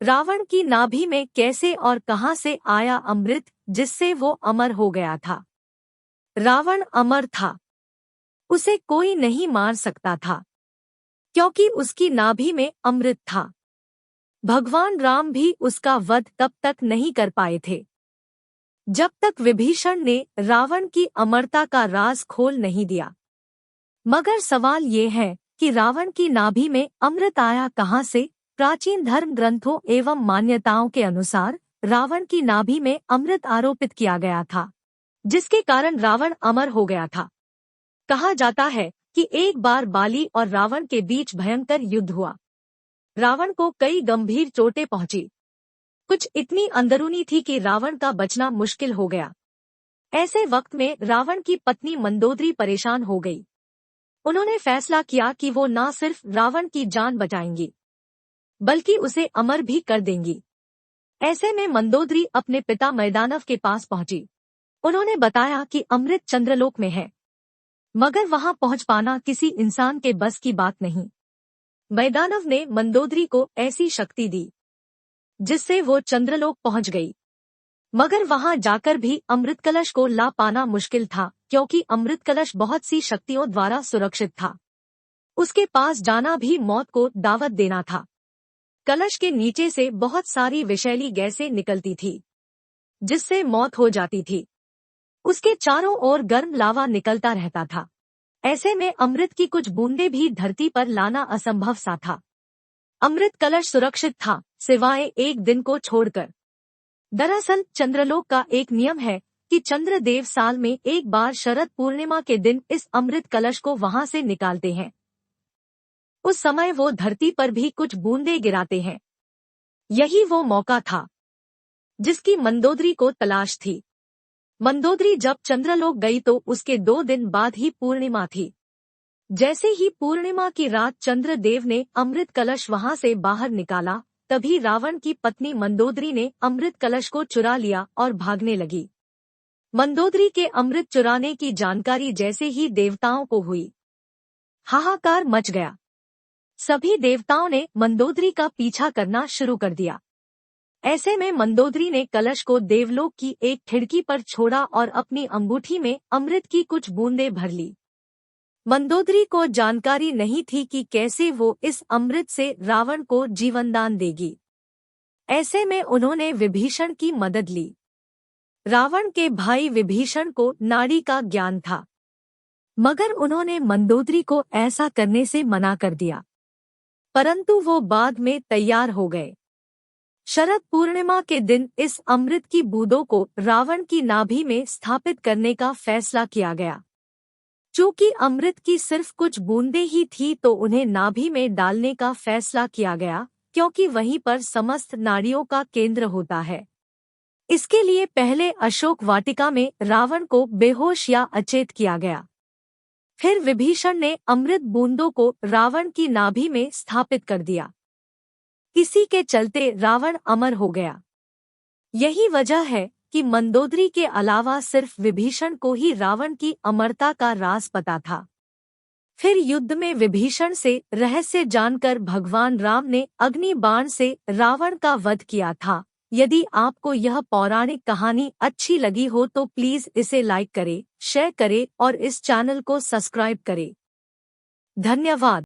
रावण की नाभि में कैसे और कहां से आया अमृत जिससे वो अमर हो गया था। रावण अमर था। उसे कोई नहीं मार सकता था, क्योंकि उसकी नाभि में अमृत था। भगवान राम भी उसका वध तब तक नहीं कर पाए थे, जब तक विभीषण ने रावण की अमरता का राज खोल नहीं दिया। मगर सवाल ये है कि रावण की नाभि में अमृत आया कहां से। प्राचीन धर्म ग्रंथों एवं मान्यताओं के अनुसार रावण की नाभि में अमृत आरोपित किया गया था, जिसके कारण रावण अमर हो गया था। कहा जाता है कि एक बार बाली और रावण के बीच भयंकर युद्ध हुआ। रावण को कई गंभीर चोटें पहुंची। कुछ इतनी अंदरूनी थी कि रावण का बचना मुश्किल हो गया। ऐसे वक्त में रावण की पत्नी मंदोदरी परेशान हो गई। उन्होंने फैसला किया कि वो न सिर्फ रावण की जान बचाएंगी, बल्कि उसे अमर भी कर देंगी। ऐसे में मंदोदरी अपने पिता मैदानव के पास पहुंची। उन्होंने बताया कि अमृत चंद्रलोक में है, मगर वहां पहुंच पाना किसी इंसान के बस की बात नहीं। मैदानव ने मंदोदरी को ऐसी शक्ति दी जिससे वो चंद्रलोक पहुंच गई, मगर वहां जाकर भी अमृत कलश को ला पाना मुश्किल था, क्योंकि अमृत कलश बहुत सी शक्तियों द्वारा सुरक्षित था। उसके पास जाना भी मौत को दावत देना था। कलश के नीचे से बहुत सारी विषैली गैसें निकलती थी, जिससे मौत हो जाती थी। उसके चारों ओर गर्म लावा निकलता रहता था। ऐसे में अमृत की कुछ बूंदें भी धरती पर लाना असंभव सा था। अमृत कलश सुरक्षित था, सिवाय एक दिन को छोड़कर। दरअसल चंद्रलोक का एक नियम है कि चंद्रदेव साल में एक बार शरद पूर्णिमा के दिन इस अमृत कलश को वहां से निकालते हैं। उस समय वो धरती पर भी कुछ बूंदें गिराते हैं। यही वो मौका था जिसकी मंदोदरी को तलाश थी। मंदोदरी जब चंद्रलोक गई तो उसके 2 दिन बाद ही पूर्णिमा थी। जैसे ही पूर्णिमा की रात चंद्रदेव ने अमृत कलश वहां से बाहर निकाला, तभी रावण की पत्नी मंदोदरी ने अमृत कलश को चुरा लिया और भागने लगी। मंदोदरी के अमृत चुराने की जानकारी जैसे ही देवताओं को हुई, हाहाकार मच गया। सभी देवताओं ने मंदोदरी का पीछा करना शुरू कर दिया। ऐसे में मंदोदरी ने कलश को देवलोक की एक खिड़की पर छोड़ा और अपनी अंगूठी में अमृत की कुछ बूंदें भर ली। मंदोदरी को जानकारी नहीं थी कि कैसे वो इस अमृत से रावण को जीवनदान देगी। ऐसे में उन्होंने विभीषण की मदद ली। रावण के भाई विभीषण को नाड़ी का ज्ञान था, मगर उन्होंने मंदोदरी को ऐसा करने से मना कर दिया। परंतु वो बाद में तैयार हो गए। शरद पूर्णिमा के दिन इस अमृत की बूंदों को रावण की नाभि में स्थापित करने का फैसला किया गया। चूंकि अमृत की सिर्फ कुछ बूंदें ही थी तो उन्हें नाभि में डालने का फैसला किया गया, क्योंकि वहीं पर समस्त नाड़ियों का केंद्र होता है। इसके लिए पहले अशोक वाटिका में रावण को बेहोश या अचेत किया गया। फिर विभीषण ने अमृत बूंदों को रावण की नाभि में स्थापित कर दिया। इसी के चलते रावण अमर हो गया। यही वजह है कि मंदोदरी के अलावा सिर्फ विभीषण को ही रावण की अमरता का राज पता था। फिर युद्ध में विभीषण से रहस्य जानकर भगवान राम ने अग्नि बाण से रावण का वध किया था। यदि आपको यह पौराणिक कहानी अच्छी लगी हो तो प्लीज इसे लाइक करें, शेयर करें और इस चैनल को सब्सक्राइब करें। धन्यवाद।